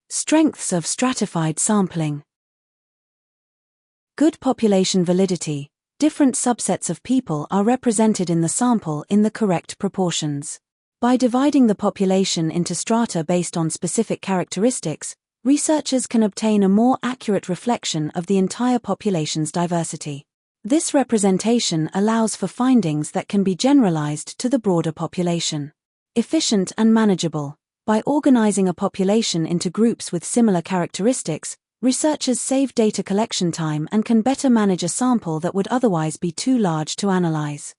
Strengths of stratified sampling. Good population validity. Different subsets of people are represented in the sample in the correct proportions. By dividing the population into strata based on specific characteristics, researchers can obtain a more accurate reflection of the entire population's diversity. This representation allows for findings that can be generalized to the broader population. Efficient and manageable. By organizing a population into groups with similar characteristics, researchers save data collection time and can better manage a sample that would otherwise be too large to analyze.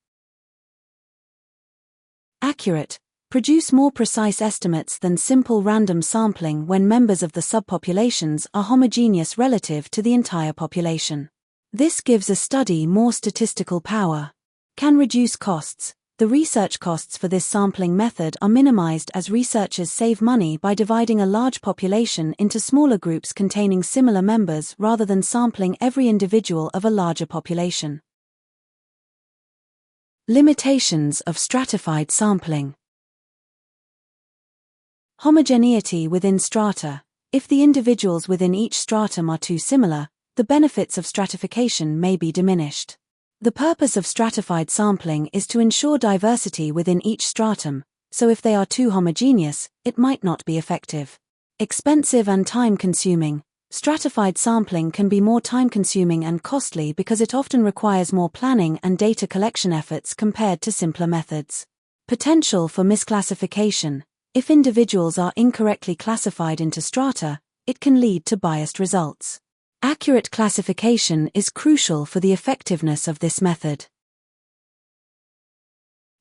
Accurate. Produce more precise estimates than simple random sampling when members of the subpopulations are homogeneous relative to the entire population. This gives a study more statistical power. Can reduce costs. The research costs for this sampling method are minimized as researchers save money by dividing a large population into smaller groups containing similar members rather than sampling every individual of a larger population. Limitations of stratified sampling. Homogeneity within strata. If the individuals within each stratum are too similar, the benefits of stratification may be diminished. The purpose of stratified sampling is to ensure diversity within each stratum, so if they are too homogeneous, it might not be effective. Expensive and time-consuming. Stratified sampling can be more time-consuming and costly because it often requires more planning and data collection efforts compared to simpler methods. Potential for misclassification. If individuals are incorrectly classified into strata, it can lead to biased results. Accurate classification is crucial for the effectiveness of this method.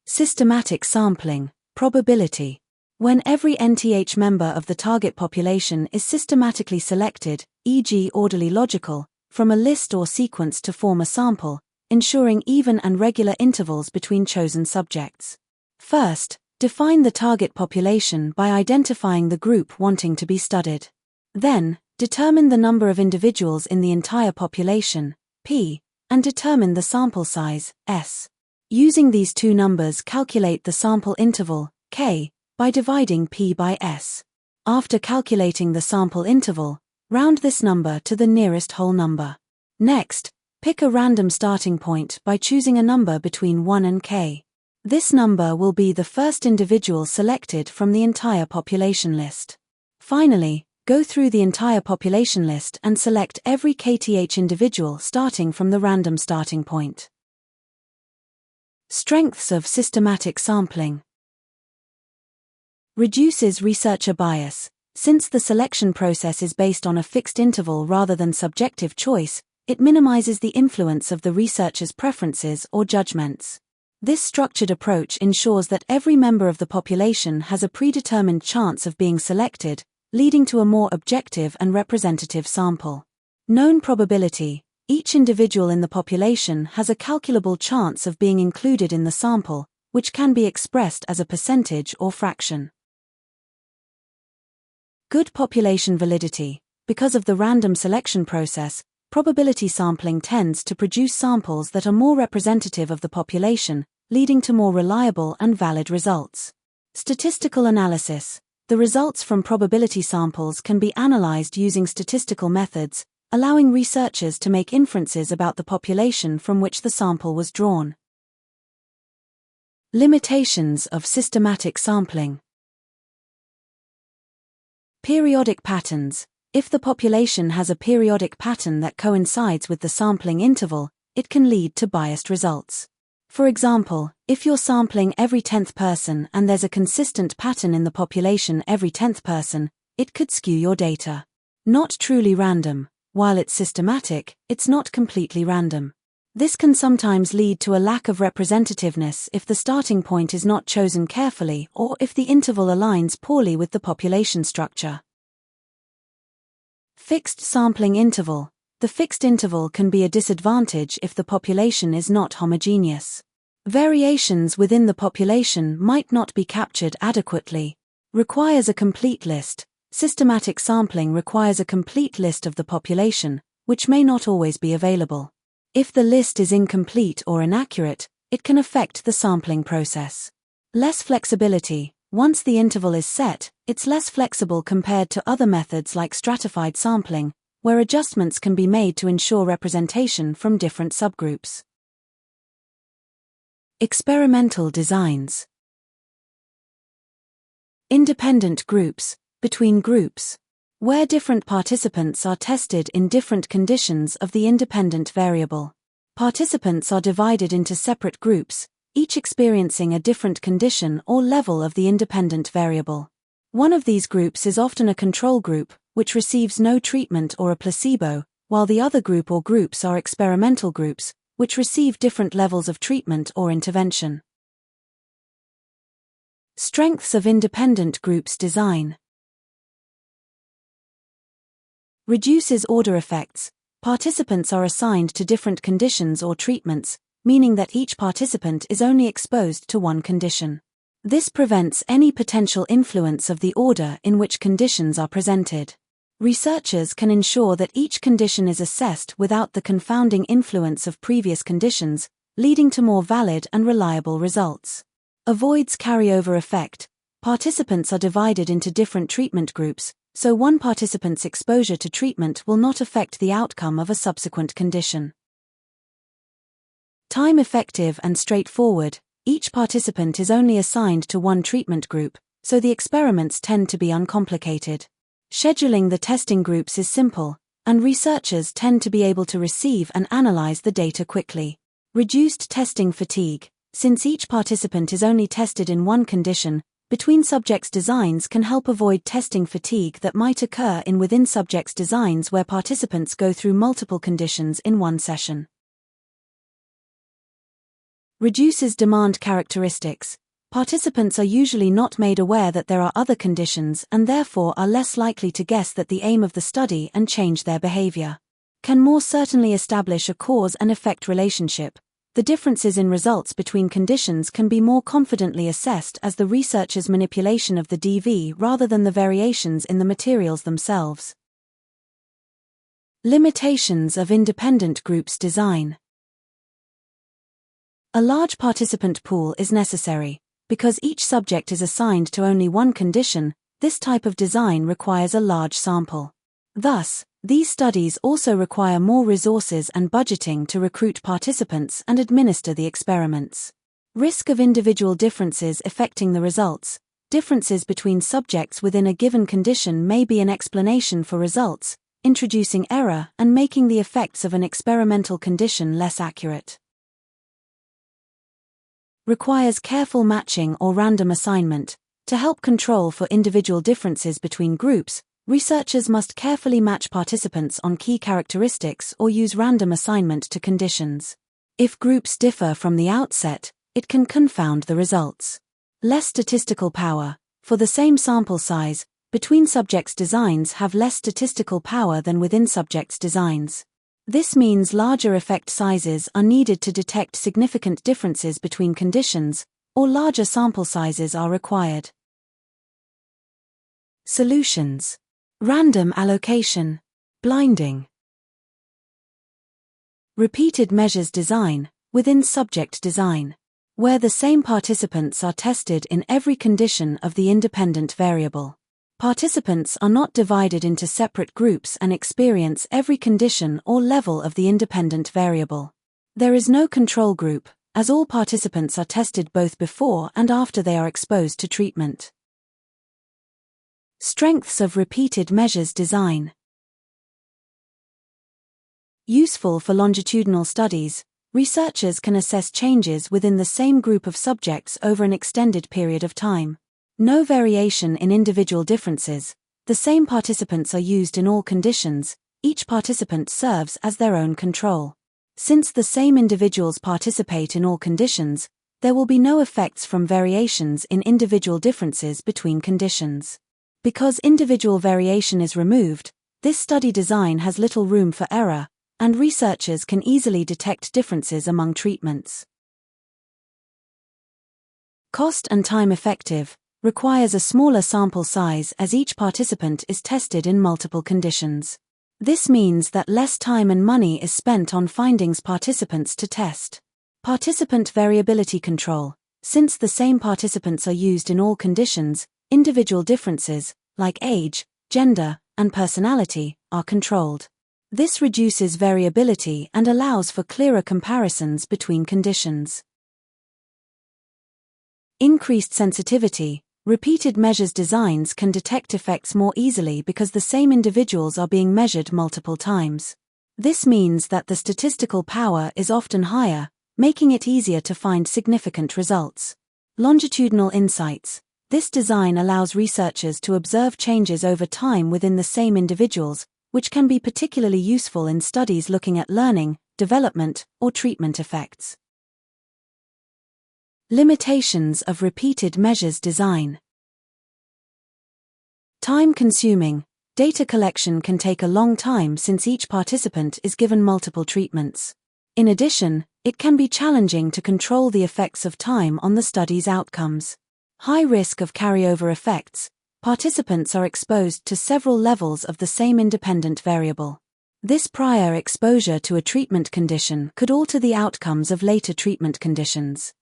Systematic sampling. Probability. When every nth member of the target population is systematically selected, e.g. orderly logical, from a list or sequence to form a sample, ensuring even and regular intervals between chosen subjects. First, define the target population by identifying the group wanting to be studied. Then, determine the number of individuals in the entire population, p, and determine the sample size, s. Using these two numbers, calculate the sample interval, k, by dividing p by s. After calculating the sample interval, round this number to the nearest whole number. Next, pick a random starting point by choosing a number between 1 and k. This number will be the first individual selected from the entire population list. Finally, go through the entire population list and select every kth individual starting from the random starting point. Strengths of systematic sampling. Reduces researcher bias. Since the selection process is based on a fixed interval rather than subjective choice, it minimizes the influence of the researcher's preferences or judgments. This structured approach ensures that every member of the population has a predetermined chance of being selected, leading to a more objective and representative sample. Known probability. Each individual in the population has a calculable chance of being included in the sample, which can be expressed as a percentage or fraction. Good population validity. Because of the random selection process, probability sampling tends to produce samples that are more representative of the population, leading to more reliable and valid results. Statistical analysis. The results from probability samples can be analyzed using statistical methods, allowing researchers to make inferences about the population from which the sample was drawn. Limitations of systematic sampling. Periodic patterns. If the population has a periodic pattern that coincides with the sampling interval, it can lead to biased results. For example, if you're sampling every 10th person and there's a consistent pattern in the population every 10th person, it could skew your data. Not truly random. While it's systematic, it's not completely random. This can sometimes lead to a lack of representativeness if the starting point is not chosen carefully or if the interval aligns poorly with the population structure. Fixed sampling interval. The fixed interval can be a disadvantage if the population is not homogeneous. Variations within the population might not be captured adequately. Requires a complete list. Systematic sampling requires a complete list of the population, which may not always be available. If the list is incomplete or inaccurate, it can affect the sampling process. Less flexibility. Once the interval is set, it's less flexible compared to other methods like stratified sampling, where adjustments can be made to ensure representation from different subgroups. Experimental designs. Independent groups. Between groups. Where different participants are tested in different conditions of the independent variable. Participants are divided into separate groups, each experiencing a different condition or level of the independent variable. One of these groups is often a control group, which receives no treatment or a placebo, while the other group or groups are experimental groups, which receive different levels of treatment or intervention. Strengths of independent groups design. Reduces order effects. Participants are assigned to different conditions or treatments, meaning that each participant is only exposed to one condition. This prevents any potential influence of the order in which conditions are presented. Researchers can ensure that each condition is assessed without the confounding influence of previous conditions, leading to more valid and reliable results. Avoids carryover effect. Participants are divided into different treatment groups, so one participant's exposure to treatment will not affect the outcome of a subsequent condition. Time effective and straightforward. Each participant is only assigned to one treatment group, so the experiments tend to be uncomplicated. Scheduling the testing groups is simple, and researchers tend to be able to receive and analyze the data quickly. Reduced testing fatigue. Since each participant is only tested in one condition, between subjects designs can help avoid testing fatigue that might occur in within subjects designs where participants go through multiple conditions in one session. Reduces demand characteristics. Participants are usually not made aware that there are other conditions and therefore are less likely to guess that the aim of the study and change their behavior. Can more certainly establish a cause and effect relationship. The differences in results between conditions can be more confidently assessed as the researcher's manipulation of the DV rather than the variations in the materials themselves. Limitations of independent groups design. A large participant pool is necessary. Because each subject is assigned to only one condition, this type of design requires a large sample. Thus, these studies also require more resources and budgeting to recruit participants and administer the experiments. Risk of individual differences affecting the results. Differences between subjects within a given condition may be an explanation for results, introducing error and making the effects of an experimental condition less accurate. Requires careful matching or random assignment. To help control for individual differences between groups, researchers must carefully match participants on key characteristics or use random assignment to conditions. If groups differ from the outset, it can confound the results. Less statistical power. For the same sample size, between subjects designs have less statistical power than within subjects designs. This means larger effect sizes are needed to detect significant differences between conditions, or larger sample sizes are required. Solutions. Random allocation. Blinding. Repeated measures design, within subject design, where the same participants are tested in every condition of the independent variable. Participants are not divided into separate groups and experience every condition or level of the independent variable. There is no control group, as all participants are tested both before and after they are exposed to treatment. Strengths of repeated measures design. Useful for longitudinal studies, researchers can assess changes within the same group of subjects over an extended period of time. No variation in individual differences. The same participants are used in all conditions. Each participant serves as their own control. Since the same individuals participate in all conditions, there will be no effects from variations in individual differences between conditions. Because individual variation is removed, this study design has little room for error, and researchers can easily detect differences among treatments. Cost and time effective. Requires a smaller sample size as each participant is tested in multiple conditions. This means that less time and money is spent on finding participants to test. Participant variability control. Since the same participants are used in all conditions, individual differences, like age, gender, and personality, are controlled. This reduces variability and allows for clearer comparisons between conditions. Increased sensitivity. Repeated measures designs can detect effects more easily because the same individuals are being measured multiple times. This means that the statistical power is often higher, making it easier to find significant results. Longitudinal insights. This design allows researchers to observe changes over time within the same individuals, which can be particularly useful in studies looking at learning, development, or treatment effects. Limitations of repeated measures design. Time-consuming. Data collection can take a long time since each participant is given multiple treatments. In addition, it can be challenging to control the effects of time on the study's outcomes. High risk of carryover effects. Participants are exposed to several levels of the same independent variable. This prior exposure to a treatment condition could alter the outcomes of later treatment conditions.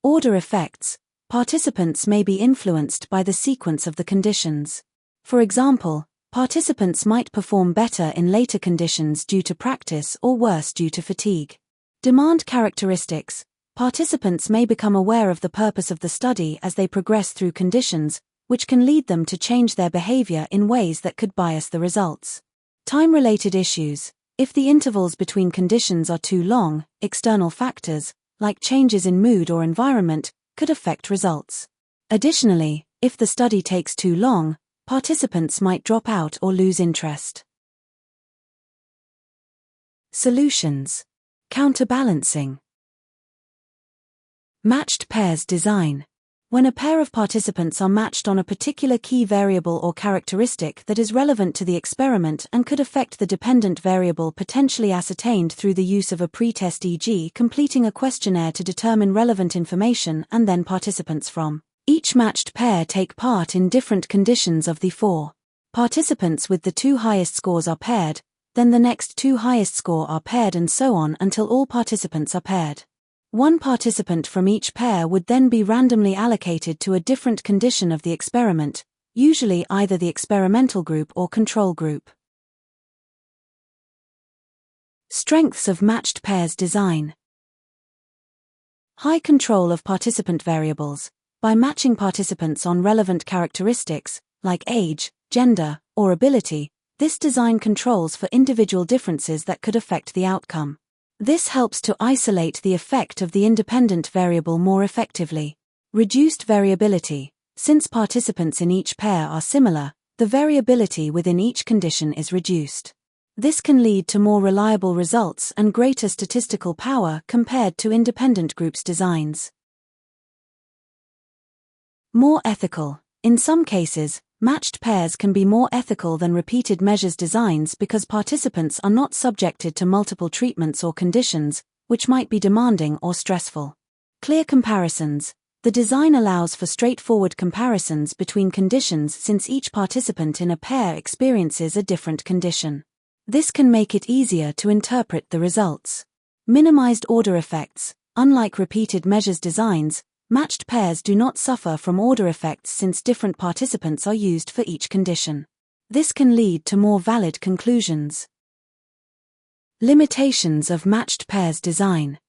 Order effects. Participants may be influenced by the sequence of the conditions. For example, participants might perform better in later conditions due to practice or worse due to fatigue. Demand characteristics. Participants may become aware of the purpose of the study as they progress through conditions, which can lead them to change their behavior in ways that could bias the results. Time-related issues. If the intervals between conditions are too long, external factors, like changes in mood or environment, could affect results. Additionally, if the study takes too long, participants might drop out or lose interest. Solutions. Counterbalancing. Matched pairs design. When a pair of participants are matched on a particular key variable or characteristic that is relevant to the experiment and could affect the dependent variable potentially ascertained through the use of a pretest, e.g., completing a questionnaire to determine relevant information, and then participants from each matched pair take part in different conditions of the four. Participants with the two highest scores are paired, then the next two highest score are paired, and so on until all participants are paired. One participant from each pair would then be randomly allocated to a different condition of the experiment, usually either the experimental group or control group. Strengths of matched pairs design. High control of participant variables. By matching participants on relevant characteristics, like age, gender, or ability, this design controls for individual differences that could affect the outcome. This helps to isolate the effect of the independent variable more effectively. Reduced variability. Since participants in each pair are similar, the variability within each condition is reduced. This can lead to more reliable results and greater statistical power compared to independent groups' designs. More ethical. In some cases, matched pairs can be more ethical than repeated measures designs because participants are not subjected to multiple treatments or conditions, which might be demanding or stressful. Clear comparisons. The design allows for straightforward comparisons between conditions since each participant in a pair experiences a different condition. This can make it easier to interpret the results. Minimized order effects. Unlike repeated measures designs, matched pairs do not suffer from order effects since different participants are used for each condition. This can lead to more valid conclusions. Limitations of matched pairs design.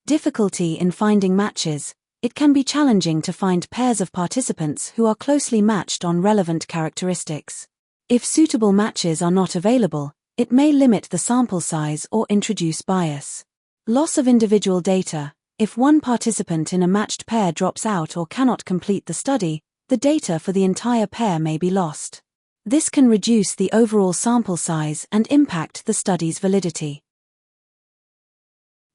Difficulty in finding matches. It can be challenging to find pairs of participants who are closely matched on relevant characteristics. If suitable matches are not available, it may limit the sample size or introduce bias. Loss of individual data. If one participant in a matched pair drops out or cannot complete the study, the data for the entire pair may be lost. This can reduce the overall sample size and impact the study's validity.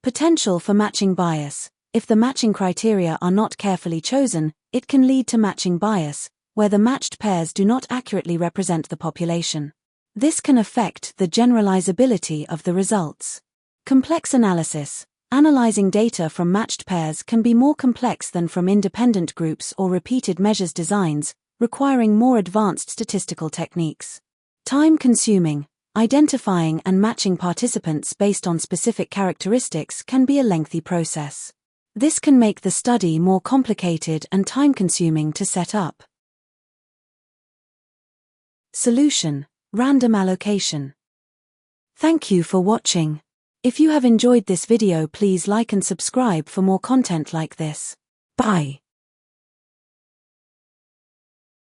Potential for matching bias. If the matching criteria are not carefully chosen, it can lead to matching bias, where the matched pairs do not accurately represent the population. This can affect the generalizability of the results. Complex analysis. Analyzing data from matched pairs can be more complex than from independent groups or repeated measures designs, requiring more advanced statistical techniques. Time-consuming. Identifying and matching participants based on specific characteristics can be a lengthy process. This can make the study more complicated and time-consuming to set up. Solution: random allocation. Thank you for watching. If you have enjoyed this video, please like and subscribe for more content like this. Bye.